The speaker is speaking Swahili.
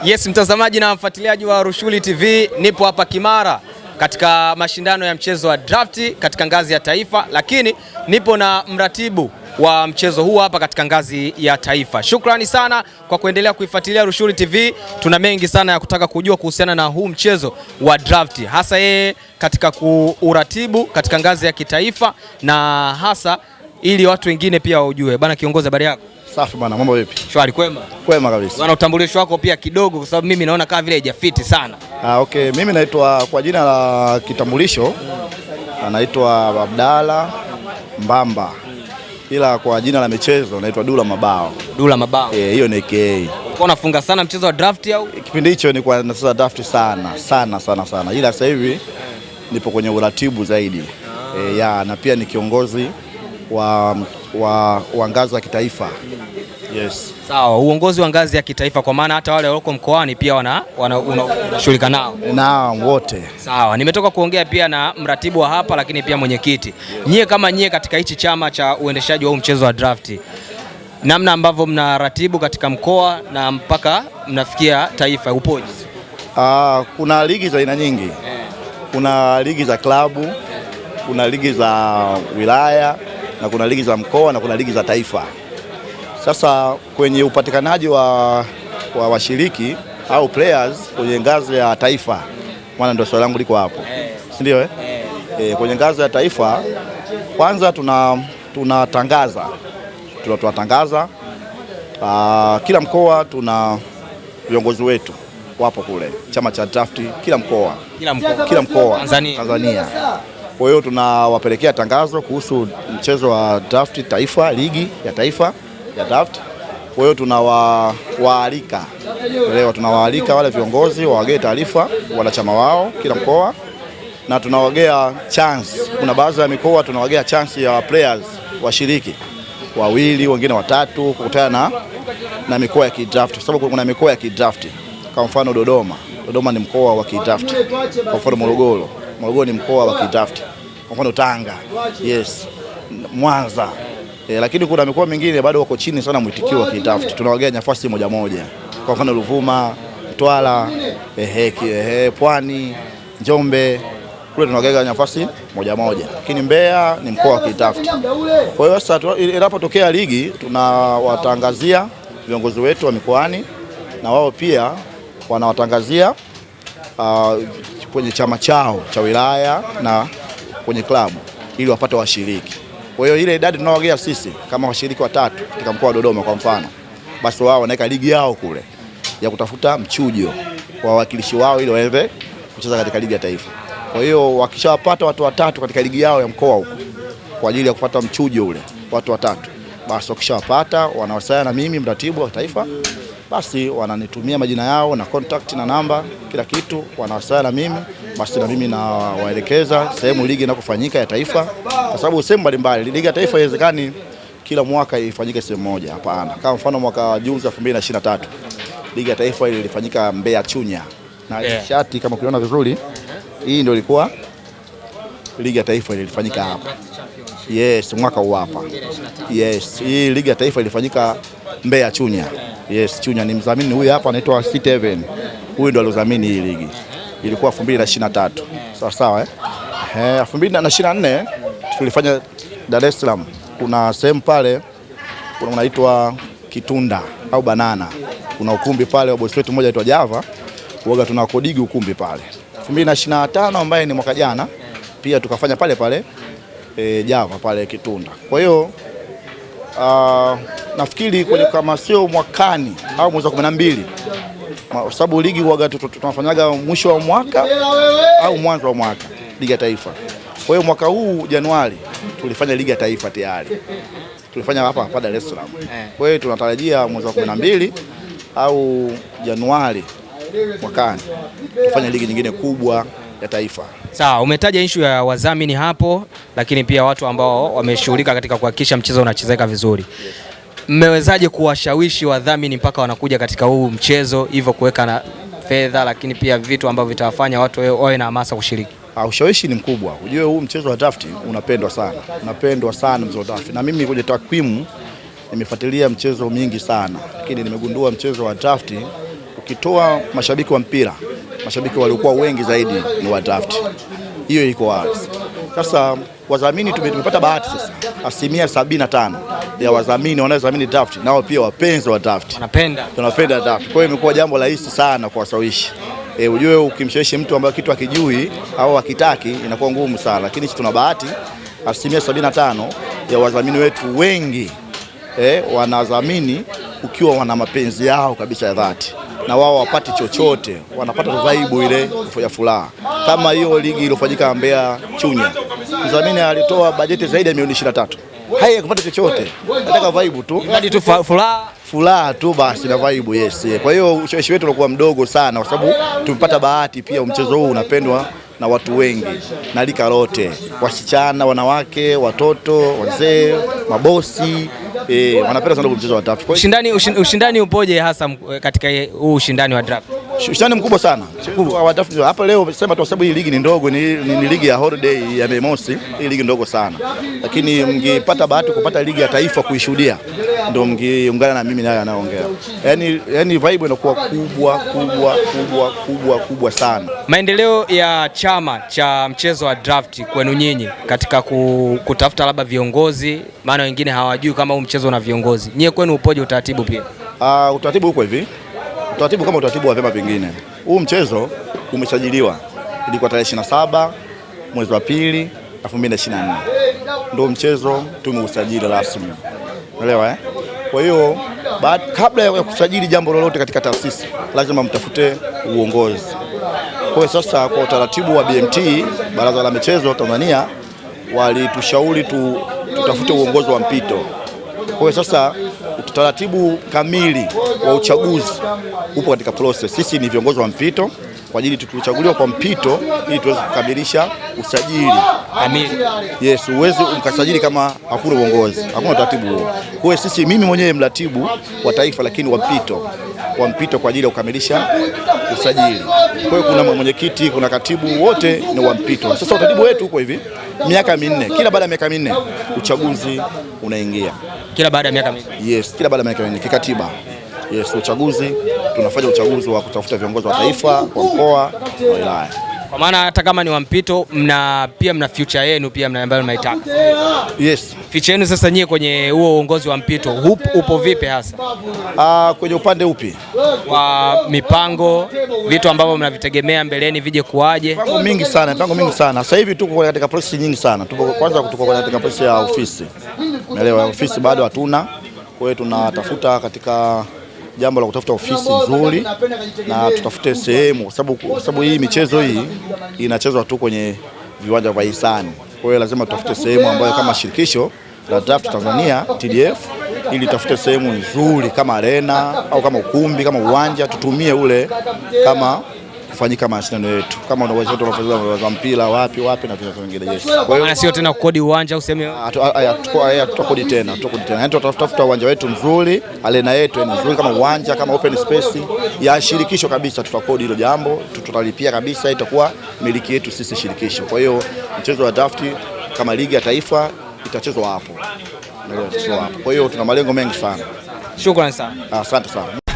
Yes, mtazamaji na mfuatiliaji wa Rushuli TV, nipo hapa Kimara katika mashindano ya mchezo wa drafti katika ngazi ya taifa, lakini nipo na mratibu wa mchezo huu hapa katika ngazi ya taifa. Shukrani sana kwa kuendelea kuifuatilia Rushuli TV. Tuna mengi sana ya kutaka kujua kuhusiana na huu mchezo wa drafti, hasa yeye katika kuratibu katika ngazi ya kitaifa na hasa ili watu wengine pia waujue. Bana kiongozi, habari yako? Safi bana, mambo vipi? Shwari, kwema? Kwema kabisa. Bana, utambulisho wako pia kidogo kwa sababu mimi naona kama vile haijafiti sana. Okay, mimi naitwa kwa jina la kitambulisho anaitwa Abdalla Mbamba. Ila kwa jina la michezo naitwa Dula Mabao. Dula Mabao. Hiyo ni KA. Uko unafunga sana mchezo wa draft au? Kipindi hicho ni kwa nacheza draft sana. Ila sasa hivi nipo kwenye uratibu zaidi. Na pia ni kiongozi wa ngazi ya kitaifa. Yes. Sawa, uongozi wa ngazi ya kitaifa kwa maana hata wale walioko mkoani pia unashughulika nao. Naam, wote. Sawa, nimetoka kuongea pia na mratibu wa hapa lakini pia mwenyekiti. Nyie kama nyie katika hichi chama cha uendeshaji wa mchezo wa drafti, namna ambavyo mnaratibu katika mkoa na mpaka mnafikia taifa upoje? Kuna ligi za aina nyingi. Kuna ligi za klabu, kuna ligi za wilaya na kuna ligi za mkoa na kuna ligi za taifa. Sasa kwenye upatikanaji wa washiriki au players kwenye ngazi ya taifa, maana ndio swali langu liko hapo, si ndio? Kwenye ngazi ya taifa kwanza tunatangaza kila mkoa tuna viongozi wetu wapo kule chama cha drafti, kila mkoa Tanzania. Kwa hiyo tunawapelekea tangazo kuhusu mchezo wa drafti taifa, ligi ya taifa ya draft. Kwa hiyo tunawaalika wale viongozi wawagee taarifa wanachama wao kila mkoa, na tunawagea chance. Kuna baadhi ya mikoa tunawagea chance ya players washiriki wawili, wengine watatu, kukutana na mikoa ya kidraft, sababu kuna mikoa ya kidraft. Kwa mfano Dodoma ni mkoa wa kidraft. Kwa mfano Morogoro ni mkoa wa kidraft. Kwa mfano Tanga, yes, Mwanza. Lakini kuna mikoa mingine bado wako chini sana mwitikio wa kidraft. Tunawagea nafasi moja. Kwa mfano Ruvuma, Mtwara, Pwani, Njombe, kule tunawagea nafasi moja. Lakini Mbeya ni mkoa wa kidraft. Kwa hiyo sasa inapotokea ligi tunawatangazia viongozi wetu wa mikoani, na wao pia wanawatangazia kwenye chama chao cha wilaya na kwenye klabu ili wapate washiriki. Kwa hiyo ile idadi tunawagea sisi kama washiriki watatu katika mkoa wa Dodoma kwa mfano, basi wao wanaweka ligi yao kule ya kutafuta mchujo wa wawakilishi wao ili waweze kucheza katika ligi ya taifa. Kwa hiyo wakishawapata watu watatu katika ligi yao ya mkoa huko kwa ajili ya kupata mchujo ule watu watatu, basi wakishawapata wanawasiliana na mimi mratibu wa taifa, basi wananitumia majina yao na contact na namba, kila kitu wanawasiliana na mimi, basi na mimi nawaelekeza sehemu ligi inakofanyika ya taifa, kwa sababu sehemu mbalimbali ligi ya taifa haiwezekani kila mwaka ifanyike sehemu moja, hapana. Kama mfano mwaka Juni 2023 ligi ya taifa ile ilifanyika Mbeya Chunya na shati kama ukiona vizuri, hii ndio ilikuwa ligi ya taifa ile ilifanyika hapa. Yes, mwaka huu hapa. Yes, hii ligi ya taifa ilifanyika Mbeya Chunya. Yes, Chunya ni mdhamini huyu hapa anaitwa City Heaven. Huyu ndo alodhamini hii ligi. Ilikuwa 2023. Sawa. 2024 tulifanya Dar es Salaam. Kuna sehemu pale unaitwa Kitunda au Banana. Kuna ukumbi pale wa bosi wetu mmoja anaitwa Java. Huaga tunakodigi ukumbi pale. 2025 ambaye ni mwaka jana pia tukafanya pale Java pale Kitunda. Kwa hiyo nafikiri kama sio mwakani au mwezi wa 12, kwa sababu ligi huaga tunafanyaga mwisho wa mwaka au mwanzo wa mwaka ligi ya taifa. Kwa hiyo mwaka huu Januari tulifanya ligi ya taifa tayari. Tulifanya hapa Dar es Salaam. Kwa hiyo tunatarajia mwezi wa 12 au Januari mwakani tufanye ligi nyingine kubwa ya taifa. Sawa, umetaja issue ya wadhamini hapo, lakini pia watu ambao wameshughulika katika kuhakikisha mchezo unachezeka vizuri. Mmewezaje kuwashawishi wadhamini mpaka wanakuja katika huu mchezo hivyo kuweka na fedha, lakini pia vitu ambavyo vitawafanya watu wawe na hamasa kushiriki? Ushawishi ni mkubwa. Unajua huu mchezo wa draft unapendwa sana mchezo wa draft. Na mimi kwenye takwimu nimefuatilia mchezo mingi sana, lakini nimegundua mchezo wa draft ukitoa mashabiki wa mpira, mashabiki waliokuwa wengi zaidi ni wa draft. Hiyo iko wazi. Sasa wadhamini tumepata bahati sasa. 75% ya wadhamini wanaodhamini draft nao pia wapenzi wa draft. Tunapenda draft. Kwa hiyo imekuwa jambo rahisi sana kuwashawishi. Ujue ukimshawishi mtu ambaye kitu akijui au hakitaki inakuwa ngumu sana, lakini tuna bahati 75% ya wadhamini wetu wengi wanadhamini ukiwa wana mapenzi yao kabisa ya dhati, na wao wapati chochote, wanapata vibe ile ya furaha. Kama hiyo ligi iliyofanyika Mbeya Chunya, mdhamini alitoa bajeti zaidi ya milioni 23. Haya kupata chochote, nataka vibe tu, hadi tu furaha tu basi na vibe. Yes. Kwa hiyo ushawishi wetu ulikuwa mdogo sana, kwa sababu tumepata bahati pia. Mchezo huu unapendwa na watu wengi na lika lote, wasichana, wanawake, watoto, wazee, mabosi, wanapenda sana mchezo wa draft. Ushindani upoje hasa katika huu ushindani wa draft? Ushindani mkubwa sana wa draft. Hapa leo sema tu sababu hii ligi ni ndogo, ni ligi ya holiday ya Mei Mosi, hii ligi ndogo sana. Lakini mngepata bahati kupata ligi ya taifa kuishuhudia, ndio mngeungana na mimi naye anaongea. Yaani vibe inakuwa kubwa sana. Maendeleo ya chama cha mchezo wa draft kwenu nyinyi katika kutafuta labda viongozi, maana wengine hawajui kama huu mchezo una viongozi. Nyie kwenu upoje utaratibu pia? Utaratibu huko hivi. Utaratibu kama utaratibu wa vyama vingine. Huu mchezo umesajiliwa. Ilikuwa tarehe 27 mwezi wa pili 2024. Ndio mchezo tumeusajili rasmi. Unaelewa Kwa hiyo kabla ya kusajili jambo lolote katika taasisi lazima mtafute uongozi. Kwa hiyo sasa kwa utaratibu wa BMT, Baraza la Michezo Tanzania, walitushauri tutafute uongozi wa mpito. Kwa hiyo sasa utaratibu kamili wa uchaguzi upo katika process. Sisi ni viongozi wa mpito kwa ajili tulichaguliwa kwa mpito ili tuweze kukamilisha usajili. Yes, uweze ukasajili kama hakuna uongozi. Hakuna utaratibu huo. Kwa hiyo sisi, mimi mwenyewe mratibu wa taifa lakini wa mpito kwa ajili ya kukamilisha usajili. Kwa hiyo kuna mwenyekiti, kuna katibu, wote ni wa mpito. Sasa utaratibu wetu uko hivi, miaka 4. Kila baada ya miaka 4 uchaguzi unaingia. Kila baada ya miaka 4? Yes, kila baada ya miaka 4 kikatiba. Yes, uchaguzi tunafanya uchaguzi wa kutafuta viongozi wa taifa, wa mkoa, wa wilaya. Kwa maana hata kama ni wa mpito pia mna future yenu pia ambayo mnaitaka. Yes. Future yenu sasa nyie kwenye huo uongozi wa mpito upo vipi hasa? Kwenye upande upi? Wa mipango, vitu ambavyo mnavitegemea mbeleni vije kuaje? Mipango mingi sana. Sasa hivi tuko katika process nyingi sana. Tuko katika process ya ofisi. Umeelewa? Ofisi bado hatuna. Kwa hiyo tunatafuta katika jambo la kutafuta ofisi nzuri na tutafute sehemu, kwa sababu hii michezo hii inachezwa tu kwenye viwanja vya hisani. Kwa hiyo lazima tutafute sehemu ambayo kama shirikisho la draft Tanzania TDF, ili tutafute sehemu nzuri kama arena au kama ukumbi, kama uwanja tutumie ule kama kufanyika mashindano yetu, kama uwezo wetu unafanya mpira wapi na vitu vingine. Yes. Kwa hiyo sio tena kukodi uwanja useme tutakodi tena. Yaani tutatafuta uwanja wetu mzuri, arena yetu ni nzuri kama uwanja, kama open space ya shirikisho kabisa, tutakodi hilo jambo, tutalipia kabisa, itakuwa miliki yetu sisi shirikisho. Kwa hiyo mchezo wa draft kama ligi ya taifa itachezwa hapo. Kwa hiyo tuna malengo mengi sana. Shukrani sana. Asante sana.